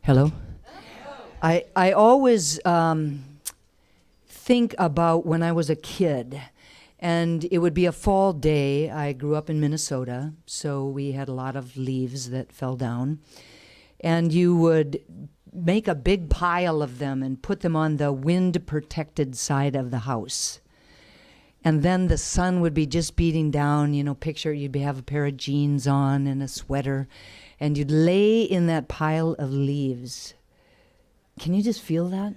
Hello? I always think about when I was a kid, and it would be a fall day. I grew up in Minnesota, so we had a lot of leaves that fell down. And you would make a big pile of them and put them on the wind-protected side of the house. And then the sun would be just beating down, picture you'd have a pair of jeans on and a sweater, and you'd lay in that pile of leaves. Can you just feel that?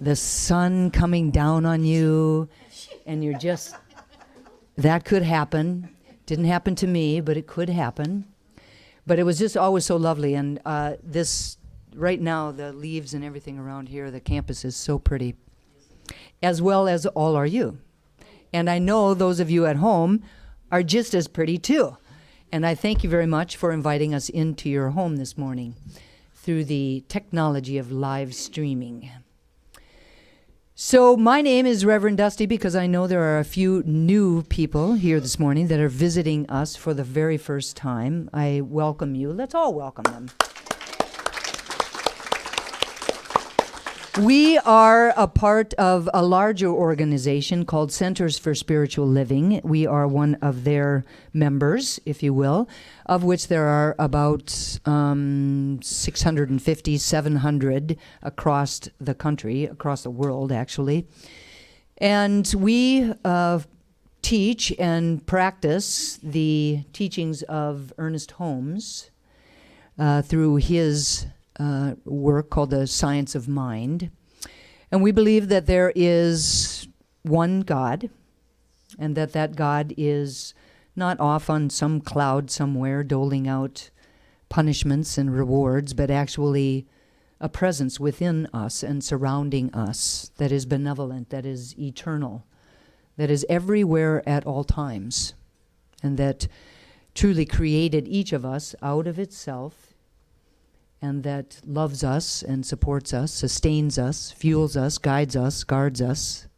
The sun coming down on you, and you're just, that could happen. Didn't happen to me, but it could happen. But it was just always so lovely, and right now, the leaves and everything around here, the campus is so pretty, as well as all are you. And I know those of you at home are just as pretty too. And I thank you very much for inviting us into your home this morning through the technology of live streaming. So my name is Reverend Dusty because I know there are a few new people here this morning that are visiting us for the very first time. I welcome you. Let's all welcome them. We are a part of a larger organization called Centers for Spiritual Living. We are one of their members, if you will, of which there are about 650, 700 across the country, across the world, actually. And we teach and practice the teachings of Ernest Holmes through his work called The Science of Mind. And we believe that there is one God, and that God is not off on some cloud somewhere doling out punishments and rewards, but actually a presence within us and surrounding us that is benevolent, that is eternal, that is everywhere at all times, and that truly created each of us out of itself, and that loves us and supports us, sustains us, fuels us, guides us, guards us.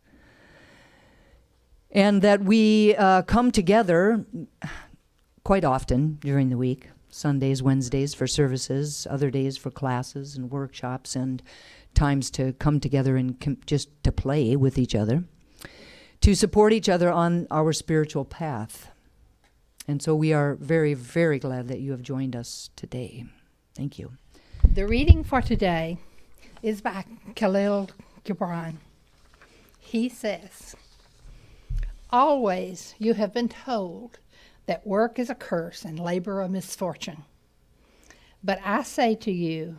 And that we come together quite often during the week, Sundays, Wednesdays for services, other days for classes and workshops, and times to come together and just to play with each other, to support each other on our spiritual path. And so we are very, very glad that you have joined us today. Thank you. The reading for today is by Khalil Gibran. He says, "Always you have been told that work is a curse and labor a misfortune. But I say to you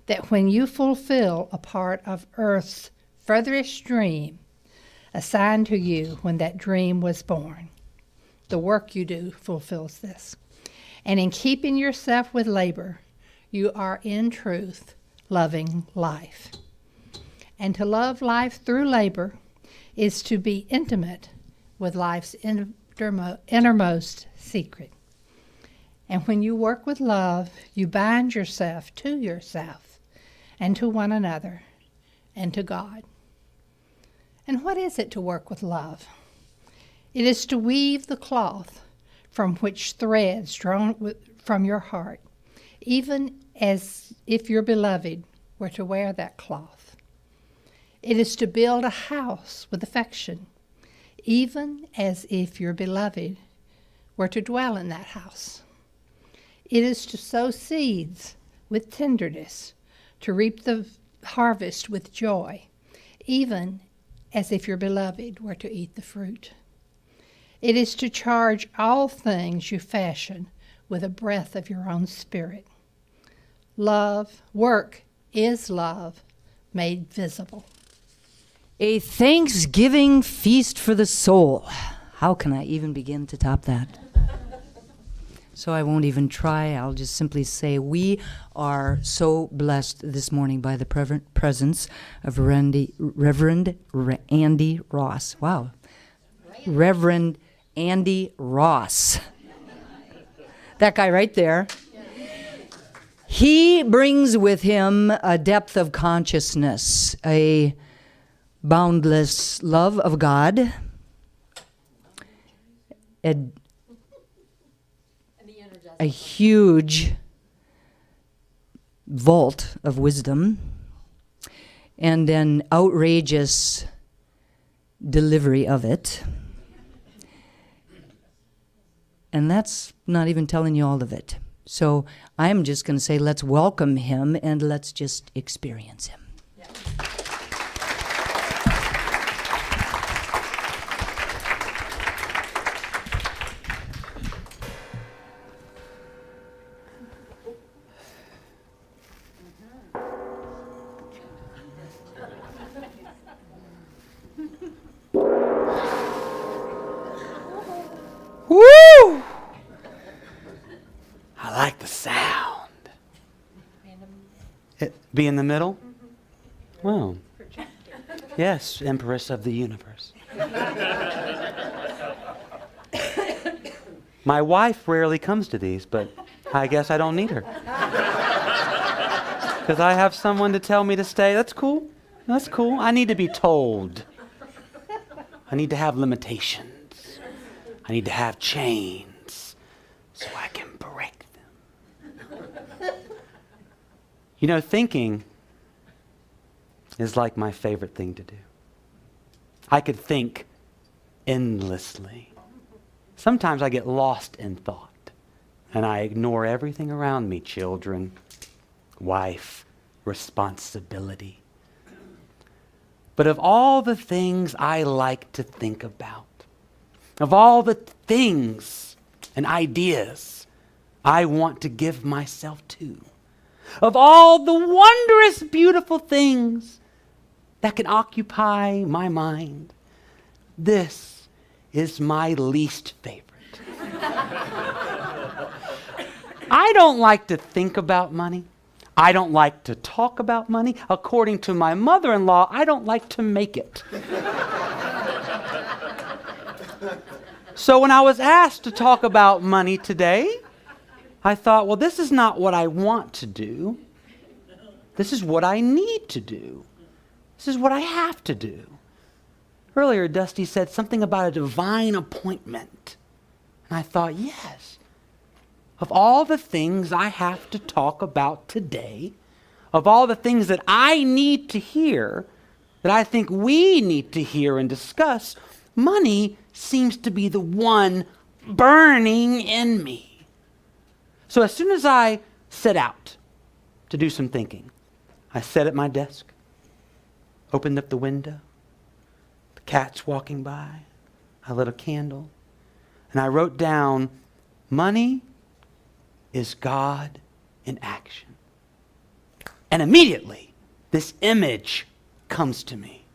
that when you fulfill a part of earth's furthest dream assigned to you when that dream was born, the work you do fulfills this. And in keeping yourself with labor, you are in truth loving life. And to love life through labor is to be intimate with life's innermost secret. And when you work with love, you bind yourself to yourself and to one another and to God." And what is it to work with love? It is to weave the cloth from which threads drawn from your heart, even as if your beloved were to wear that cloth. It is to build a house with affection, even as if your beloved were to dwell in that house. It is to sow seeds with tenderness, to reap the harvest with joy, even as if your beloved were to eat the fruit. It is to charge all things you fashion with a breath of your own spirit. Love, work is love made visible. A Thanksgiving feast for the soul. How can I even begin to top that? So I won't even try. I'll just simply say we are so blessed this morning by the presence of Reverend Andy Ross. Wow. Reverend Andy Ross. That guy right there. He brings with him a depth of consciousness, a boundless love of God, a huge vault of wisdom and an outrageous delivery of it. And that's not even telling you all of it. So I'm just going to say, let's welcome him and let's just experience him. Woo! I like the sound. Be in the middle? Well, yes, Empress of the Universe. My wife rarely comes to these, but I guess I don't need her. Because I have someone to tell me to stay. That's cool. That's cool. I need to be told. I need to have limitations. I need to have chains so I can break them. You know, thinking is like my favorite thing to do. I could think endlessly. Sometimes I get lost in thought and I ignore everything around me, children, wife, responsibility. But of all the things I like to think about, of all the things and ideas I want to give myself to, of all the wondrous, beautiful things that can occupy my mind, this is my least favorite. I don't like to think about money. I don't like to talk about money. According to my mother-in-law, I don't like to make it. So when I was asked to talk about money today, I thought, well, this is not what I want to do. This is what I need to do. This is what I have to do. Earlier, Dusty said something about a divine appointment. And I thought, yes, of all the things I have to talk about today, of all the things that I need to hear, that I think we need to hear and discuss, money seems to be the one burning in me. So as soon as I set out to do some thinking, I sat at my desk, opened up the window, the cat's walking by, I lit a candle, and I wrote down, money is God in action. And immediately, this image comes to me.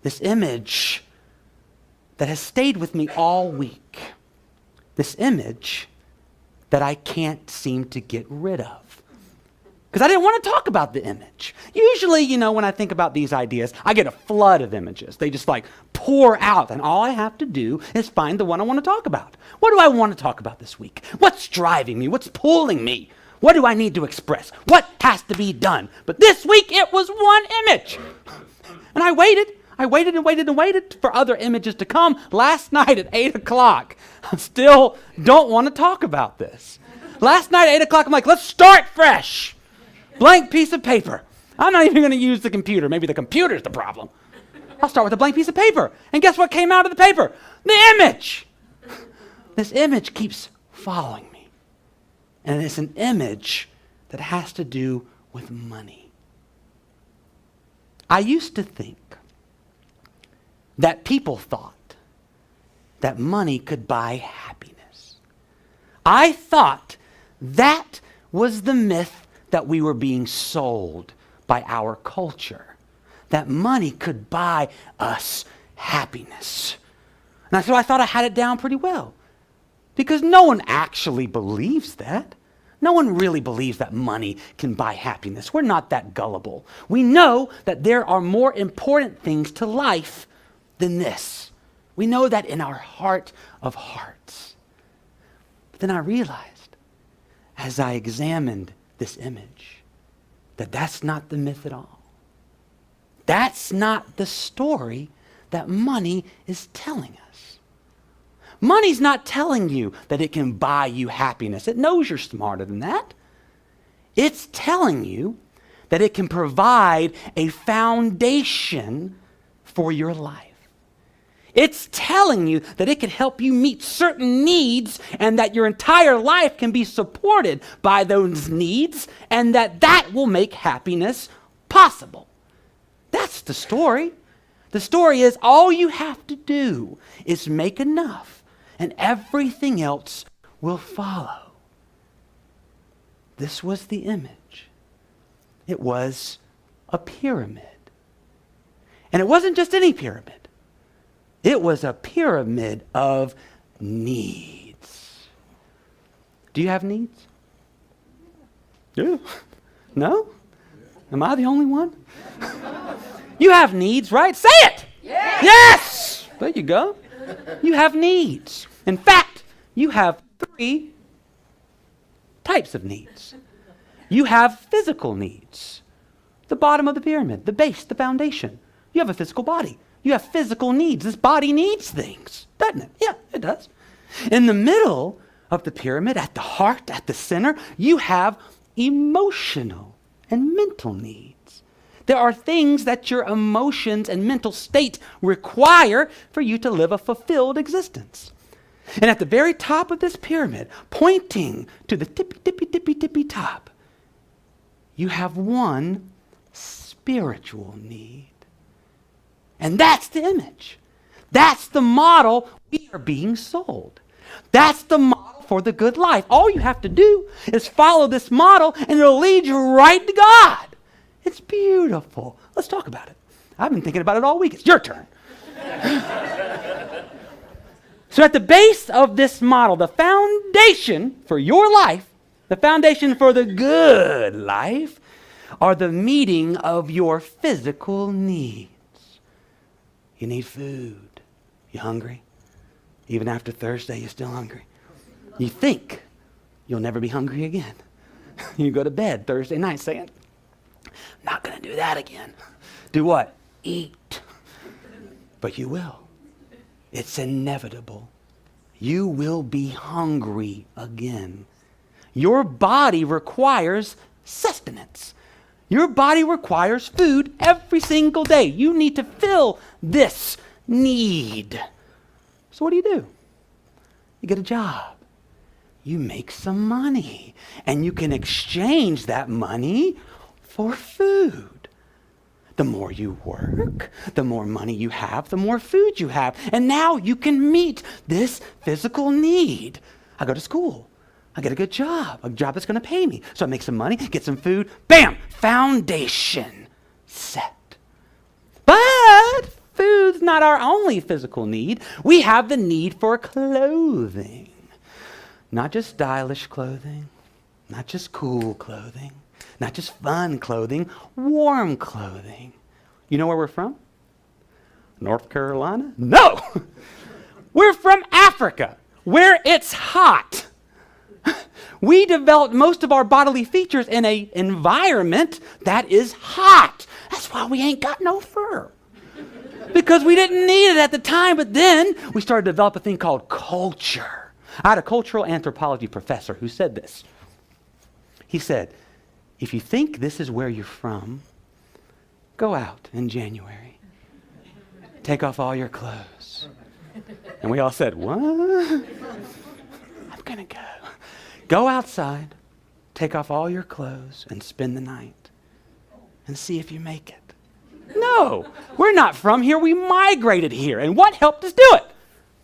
This image that has stayed with me all week. This image that I can't seem to get rid of. Because I didn't want to talk about the image. Usually, you know, when I think about these ideas, I get a flood of images. They just like pour out, and all I have to do is find the one I want to talk about. What do I want to talk about this week? What's driving me? What's pulling me? What do I need to express? What has to be done? But this week, it was one image. And I waited and waited for other images to come. Last night at 8 o'clock, I still don't want to talk about this. Last night at 8 o'clock, I'm like, let's start fresh. Blank piece of paper. I'm not even going to use the computer. Maybe the computer's the problem. I'll start with a blank piece of paper. And guess what came out of the paper? The image. This image keeps following me. And it's an image that has to do with money. I used to think that people thought that money could buy happiness. I thought that was the myth that we were being sold by our culture, that money could buy us happiness. And so I thought I had it down pretty well, because no one actually believes that. No one really believes that money can buy happiness. We're not that gullible. We know that there are more important things to life than this. We know that in our heart of hearts. But then I realized, as I examined this image, that that's not the myth at all. That's not the story that money is telling us. Money's not telling you that it can buy you happiness. It knows you're smarter than that. It's telling you that it can provide a foundation for your life. It's telling you that it can help you meet certain needs and that your entire life can be supported by those needs and that will make happiness possible. That's the story. The story is all you have to do is make enough and everything else will follow. This was the image. It was a pyramid. And it wasn't just any pyramid. It was a pyramid of needs. Do you have needs? Yeah. No? Am I the only one? You have needs, right? Say it! Yes! Yes! There you go. You have needs. In fact, you have 3 types of needs. You have physical needs. The bottom of the pyramid, the base, the foundation. You have a physical body. You have physical needs. This body needs things, doesn't it? Yeah, it does. In the middle of the pyramid, at the heart, at the center, you have emotional and mental needs. There are things that your emotions and mental state require for you to live a fulfilled existence. And at the very top of this pyramid, pointing to the tippy top, you have one spiritual need. And that's the image. That's the model we are being sold. That's the model for the good life. All you have to do is follow this model and it'll lead you right to God. It's beautiful. Let's talk about it. I've been thinking about it all week. It's your turn. So at the base of this model, the foundation for your life, the foundation for the good life, are the meeting of your physical needs. You need food. You hungry? Even after Thursday, you're still hungry. You think you'll never be hungry again. You go to bed Thursday night saying, not going to do that again. Do what? Eat. But you will. It's inevitable. You will be hungry again. Your body requires sustenance. Your body requires food every single day. You need to fill this need. So what do? You get a job. You make some money. And you can exchange that money for food. The more you work, the more money you have, the more food you have. And now you can meet this physical need. I go to school. I get a good job, a job that's going to pay me. So I make some money, get some food, bam, foundation set. But food's not our only physical need. We have the need for clothing. Not just stylish clothing, not just cool clothing, not just fun clothing, warm clothing. You know where we're from? North Carolina? No! We're from Africa, where it's hot. We developed most of our bodily features in an environment that is hot. That's why we ain't got no fur. Because we didn't need it at the time, but then we started to develop a thing called culture. I had a cultural anthropology professor who said this. He said, if you think this is where you're from, go out in January. Take off all your clothes. And we all said, what? I'm going to go. Go outside, take off all your clothes, and spend the night. And see if you make it. No, we're not from here. We migrated here. And what helped us do it?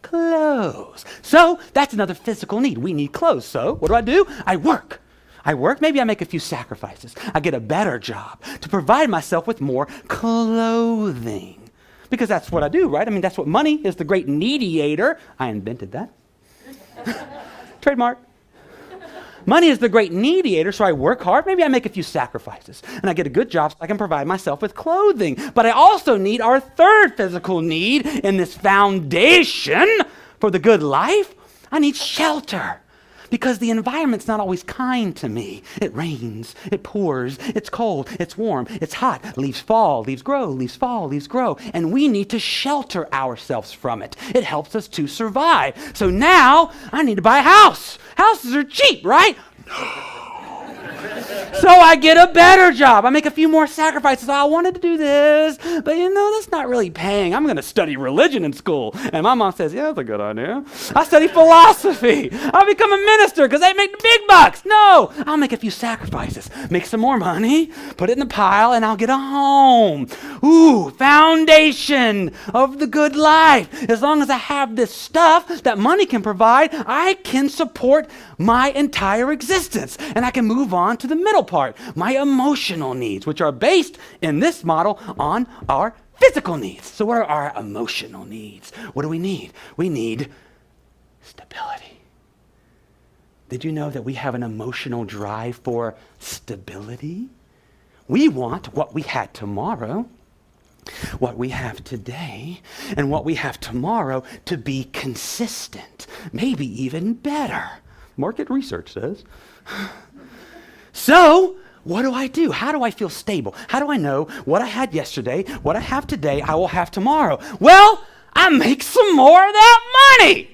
Clothes. So that's another physical need. We need clothes. So what do? I work. Maybe I make a few sacrifices. I get a better job to provide myself with more clothing. Because that's what I do, right? I mean, that's what money is, the great mediator. I invented that. Trademark. Money is the great mediator, so I work hard. Maybe I make a few sacrifices, and I get a good job so I can provide myself with clothing. But I also need our third physical need in this foundation for the good life. I need shelter, because the environment's not always kind to me. It rains, it pours, it's cold, it's warm, it's hot. Leaves fall, leaves grow, leaves fall, leaves grow. And we need to shelter ourselves from it. It helps us to survive. So now I need to buy a house. Houses are cheap, right? No. So I get a better job. I make a few more sacrifices. I wanted to do this, but that's not really paying. I'm going to study religion in school. And my mom says, yeah, that's a good idea. I study philosophy. I'll become a minister because they make the big bucks. No, I'll make a few sacrifices, make some more money, put it in the pile, and I'll get a home. Ooh, foundation of the good life. As long as I have this stuff that money can provide, I can support my entire existence. And I can move on to the middle part, my emotional needs, which are based in this model on our physical needs. So what are our emotional needs? What do we need? We need stability. Did you know that we have an emotional drive for stability? We want what we had tomorrow, what we have today, and what we have tomorrow to be consistent, maybe even better. Market research says. So, what do I do? How do I feel stable? How do I know what I had yesterday, what I have today, I will have tomorrow? Well, I make some more of that money.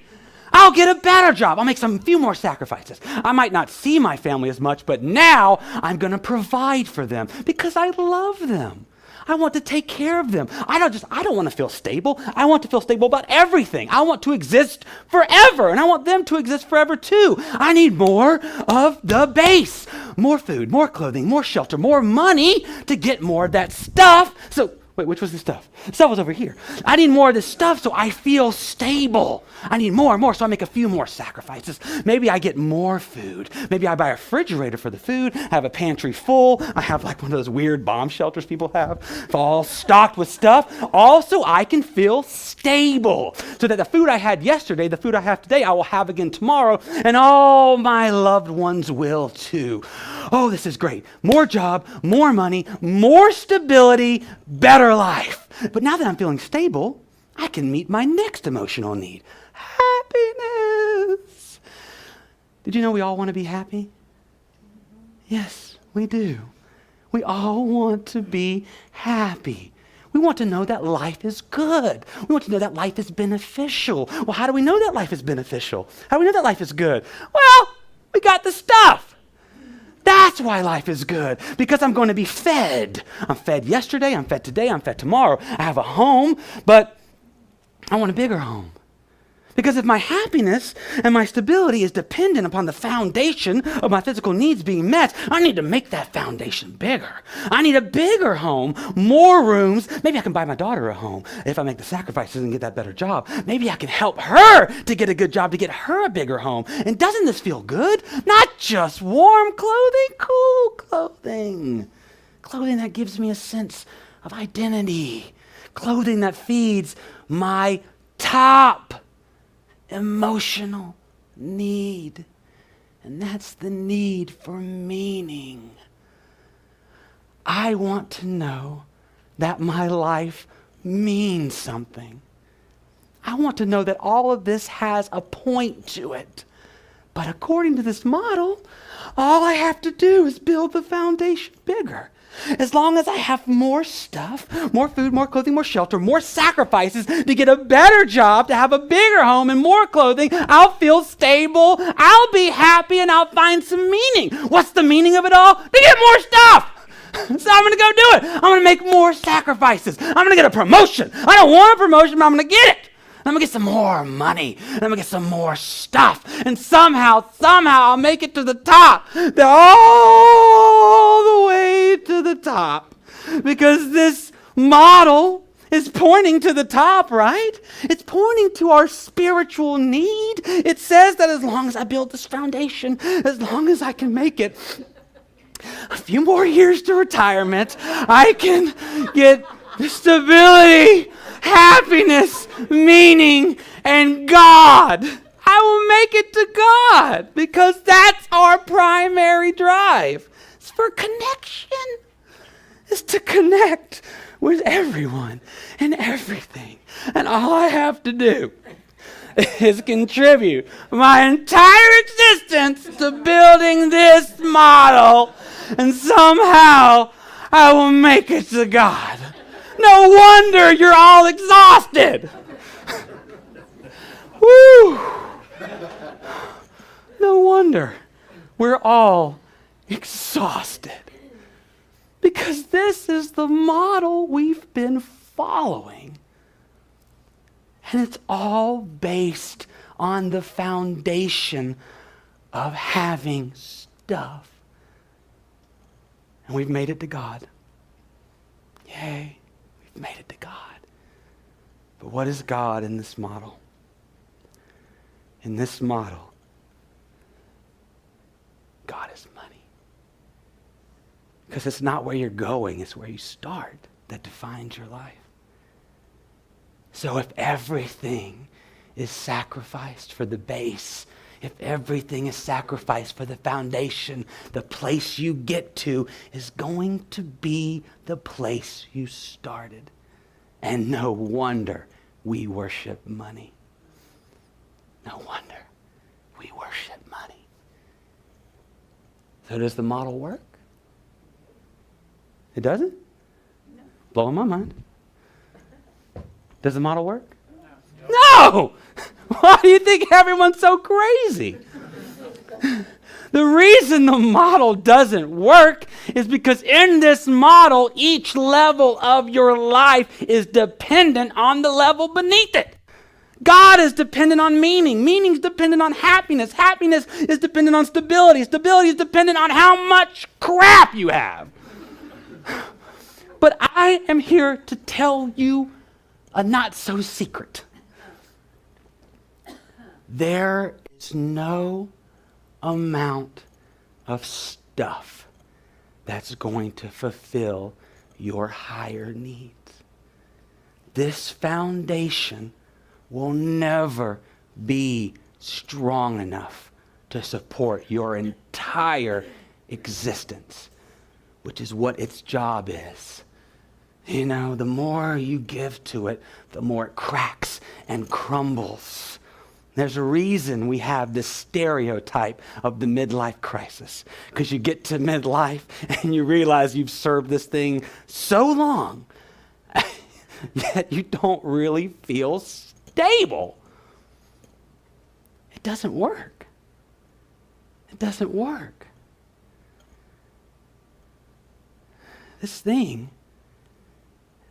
I'll get a better job. I'll make few more sacrifices. I might not see my family as much, but now I'm going to provide for them because I love them. I want to take care of them. I don't want to feel stable. I want to feel stable about everything. I want to exist forever, and I want them to exist forever too. I need more of the base. More food, more clothing, more shelter, more money to get more of that stuff. So, wait, which was the stuff? The stuff was over here. I need more of this stuff so I feel stable. I need more and more, so I make a few more sacrifices. Maybe I get more food. Maybe I buy a refrigerator for the food, have a pantry full. I have like one of those weird bomb shelters people have. It's all stocked with stuff. Also, I can feel stable so that the food I had yesterday, the food I have today, I will have again tomorrow, and all my loved ones will too. Oh, this is great. More job, more money, more stability, better life. But now that I'm feeling stable, I can meet my next emotional need. Happiness. Did you know we all want to be happy? Yes, we do. We all want to be happy. We want to know that life is good. We want to know that life is beneficial. Well, how do we know that life is beneficial? How do we know that life is good? Well, we got the stuff. That's why life is good, because I'm going to be fed. I'm fed yesterday, I'm fed today, I'm fed tomorrow. I have a home, but I want a bigger home. Because if my happiness and my stability is dependent upon the foundation of my physical needs being met, I need to make that foundation bigger. I need a bigger home, more rooms. Maybe I can buy my daughter a home if I make the sacrifices and get that better job. Maybe I can help her to get a good job, to get her a bigger home. And doesn't this feel good? Not just warm clothing, cool clothing. Clothing that gives me a sense of identity. Clothing that feeds my top emotional need, and that's the need for meaning. I want to know that my life means something. I want to know that all of this has a point to it. But according to this model, all I have to do is build the foundation bigger. As long as I have more stuff, more food, more clothing, more shelter, more sacrifices to get a better job, to have a bigger home and more clothing, I'll feel stable, I'll be happy, and I'll find some meaning. What's the meaning of it all? To get more stuff! So I'm going to go do it. I'm going to make more sacrifices. I'm going to get a promotion. I don't want a promotion, but I'm going to get it. I'm going to get some more money. And I'm going to get some more stuff. And somehow I'll make it to the top. All the way to the top. Because this model is pointing to the top, right? It's pointing to our spiritual need. It says that as long as I build this foundation, as long as I can make it a few more years to retirement, I can get stability, happiness, meaning, and God. I will make it to God because that's our primary drive. It's for connection. It's to connect with everyone and everything. And all I have to do is contribute my entire existence to building this model, and somehow I will make it to God. No wonder you're all exhausted. Woo! No wonder we're all exhausted. Because this is the model we've been following. And it's all based on the foundation of having stuff. And we've made it to God. Yay, we've made it to God. But what is God in this model? In this model, God is money. Because it's not where you're going, it's where you start that defines your life. So if everything is sacrificed for the base, if everything is sacrificed for the foundation, the place you get to is going to be the place you started. And no wonder we worship money. No wonder we worship money. So does the model work? It doesn't? No. Blowing my mind. Does the model work? No! Why do you think everyone's so crazy? The reason the model doesn't work is because in this model, each level of your life is dependent on the level beneath it. God is dependent on meaning. Meaning is dependent on happiness. Happiness is dependent on stability. Stability is dependent on how much crap you have. But I am here to tell you a not-so-secret. There is no amount of stuff that's going to fulfill your higher needs. This foundation will never be strong enough to support your entire existence, which is what its job is. You know, the more you give to it, the more it cracks and crumbles. There's a reason we have this stereotype of the midlife crisis. Because you get to midlife and you realize you've served this thing so long, yet you don't really feel stable. It doesn't work. It doesn't work. This thing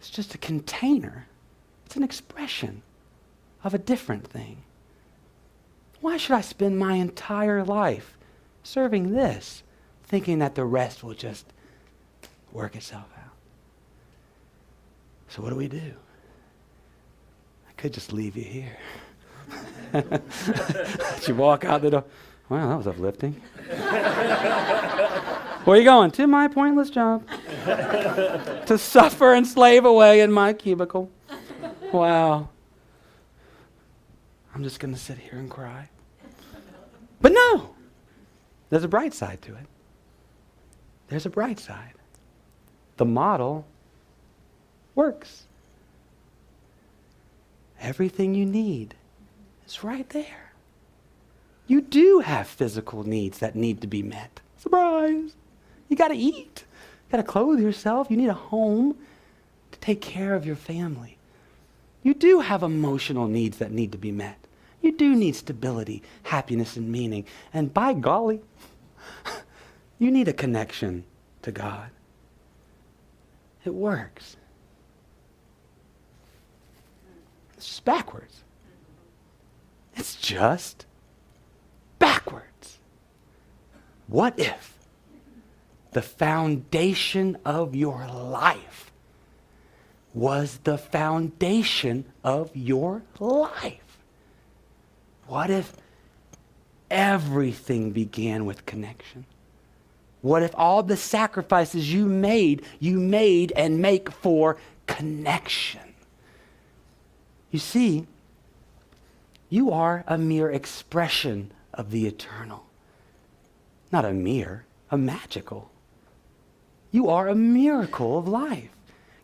is just a container. It's an expression of a different thing. Why should I spend my entire life serving this, thinking that the rest will just work itself out? So what do? I could just leave you here. Let you walk out the door. Wow, that was uplifting. Where are you going? To my pointless job. To suffer and slave away in my cubicle. Wow. I'm just going to sit here and cry. But no, there's a bright side to it. There's a bright side. The model works. Everything you need is right there. You do have physical needs that need to be met. Surprise! You got to eat. You got to clothe yourself. You need a home to take care of your family. You do have emotional needs that need to be met. You do need stability, happiness, and meaning. And by golly, you need a connection to God. It works. It's just backwards. It's just backwards. What if the foundation of your life was the foundation of your life? What if everything began with connection? What if all the sacrifices you made and make for connection? You see, you are a mere expression of the eternal. Not a mere, a magical. You are a miracle of life.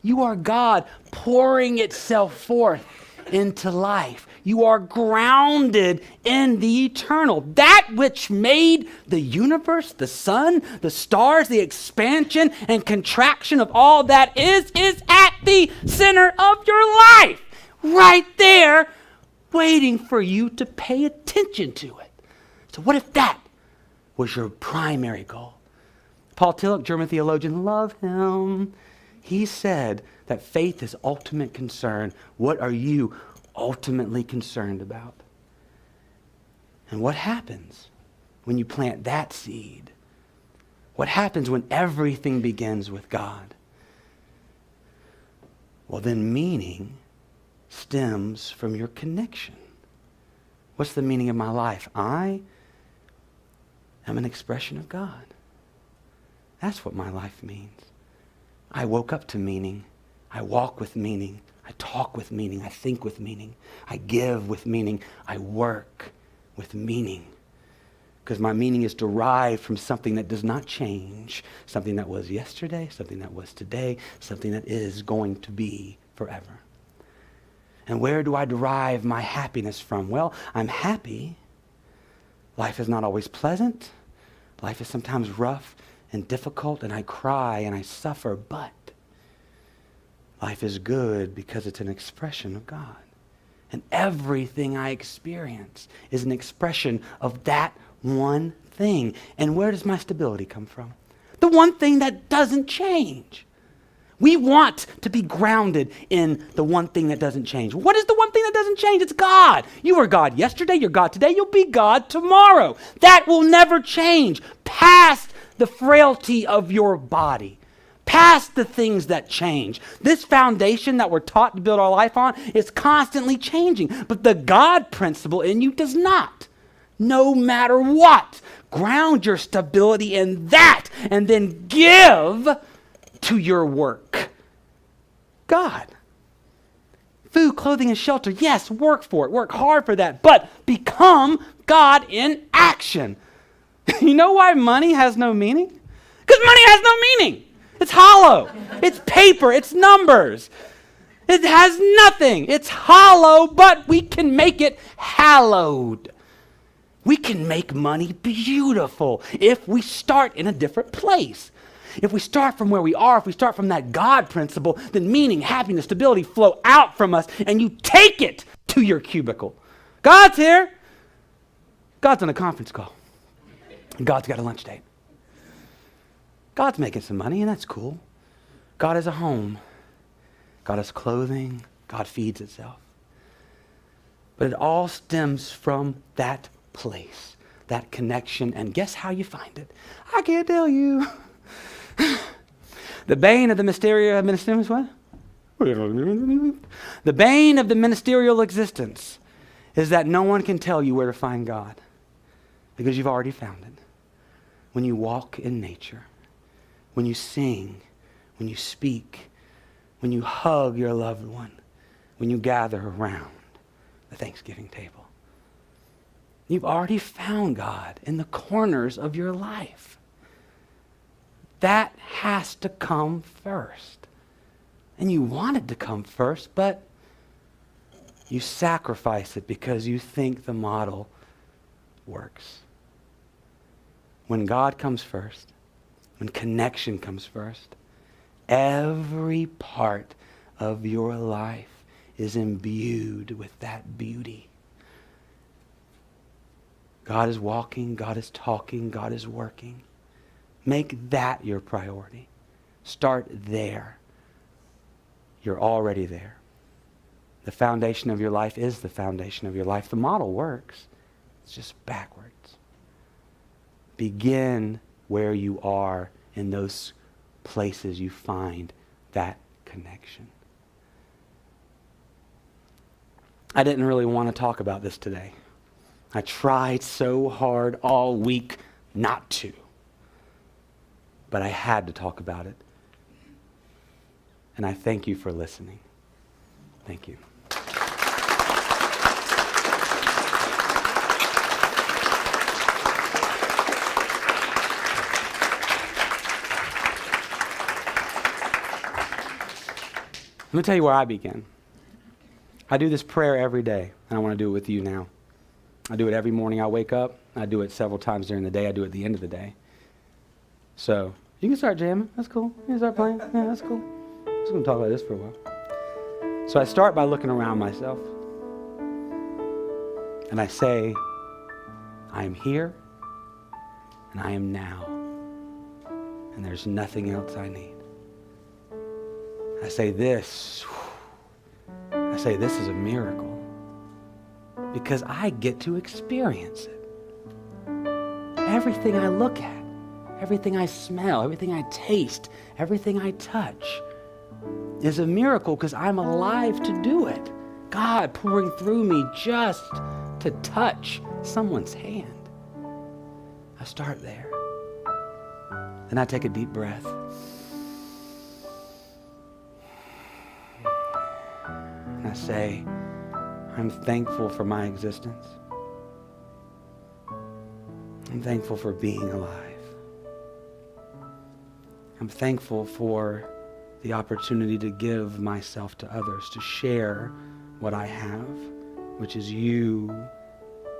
You are God pouring itself forth into life. You are grounded in the eternal. That which made the universe, the sun, the stars, the expansion and contraction of all that is at the center of your life. Right there, waiting for you to pay attention to it. So what if that was your primary goal? Paul Tillich, German theologian, love him. He said that faith is ultimate concern. What are you ultimately concerned about? And what happens when you plant that seed? What happens when everything begins with God? Well, then meaning stems from your connection. What's the meaning of my life? I am an expression of God. That's what my life means. I woke up to meaning. I walk with meaning. I talk with meaning. I think with meaning. I give with meaning. I work with meaning. Because my meaning is derived from something that does not change, something that was yesterday, something that was today, something that is going to be forever. And where do I derive my happiness from? Well, I'm happy. Life is not always pleasant. Life is sometimes rough and difficult, and I cry and I suffer, but life is good because it's an expression of God. And everything I experience is an expression of that one thing. And where does my stability come from? The one thing that doesn't change. We want to be grounded in the one thing that doesn't change. What is the one thing that doesn't change? It's God. You were God yesterday, you're God today, you'll be God tomorrow. That will never change past the frailty of your body. Past the things that change. This foundation that we're taught to build our life on is constantly changing. But the God principle in you does not. No matter what. Ground your stability in that and then give to your work. God. Food, clothing, and shelter. Yes, work for it. Work hard for that. But become God in action. You know why money has no meaning? Because money has no meaning. It's hollow. It's paper. It's numbers. It has nothing. It's hollow, but we can make it hallowed. We can make money beautiful if we start in a different place. If we start from where we are, if we start from that God principle, then meaning, happiness, stability flow out from us, and you take it to your cubicle. God's here. God's on a conference call. God's got a lunch date. God's making some money, and that's cool. God has a home. God has clothing. God feeds itself. But it all stems from that place, that connection, and guess how you find it? I can't tell you. The bane of the ministerial what? The bane of the ministerial existence is that no one can tell you where to find God because you've already found it. When you walk in nature, when you sing, when you speak, when you hug your loved one, when you gather around the Thanksgiving table. You've already found God in the corners of your life. That has to come first. And you want it to come first, but you sacrifice it because you think the model works. When God comes first, when connection comes first, every part of your life is imbued with that beauty. God is walking, God is talking, God is working. Make that your priority. Start there. You're already there. The foundation of your life is the foundation of your life. The model works. It's just backwards. Begin where you are in those places you find that connection. I didn't really want to talk about this today. I tried so hard all week not to. But I had to talk about it. And I thank you for listening. Thank you. Let me tell you where I began. I do this prayer every day, and I want to do it with you now. I do it every morning I wake up. I do it several times during the day. I do it at the end of the day. So you can start jamming. That's cool. You can start playing. Yeah, that's cool. I'm just going to talk about this for a while. So I start by looking around myself. And I say, I am here and I am now. and there's nothing else I need. I say this is a miracle because I get to experience it. Everything I look at, everything I smell, everything I taste, everything I touch is a miracle because I'm alive to do it. God pouring through me just to touch someone's hand. I start there. Then I take a deep breath. And I say, I'm thankful for my existence. I'm thankful for being alive. I'm thankful for the opportunity to give myself to others, to share what I have, which is you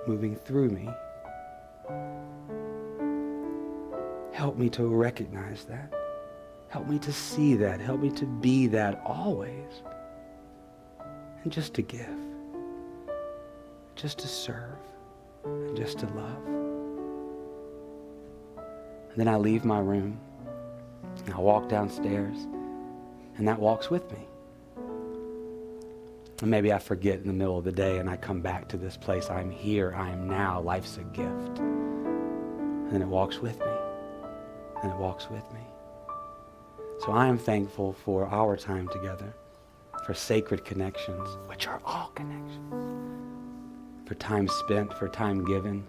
moving through me. Help me to recognize that. Help me to see that. Help me to be that always. And just to give. Just to serve. And just to love. And then I leave my room. And I walk downstairs. And that walks with me. And maybe I forget in the middle of the day and I come back to this place. I'm here. I am now. Life's a gift. And then it walks with me. And it walks with me. So I am thankful for our time together, for sacred connections, which are all connections, for time spent, for time given,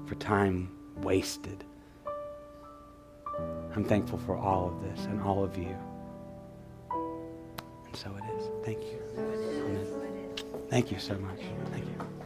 for time wasted. I'm thankful for all of this and all of you. And so it is. Thank you. Amen. Thank you so much. Thank you.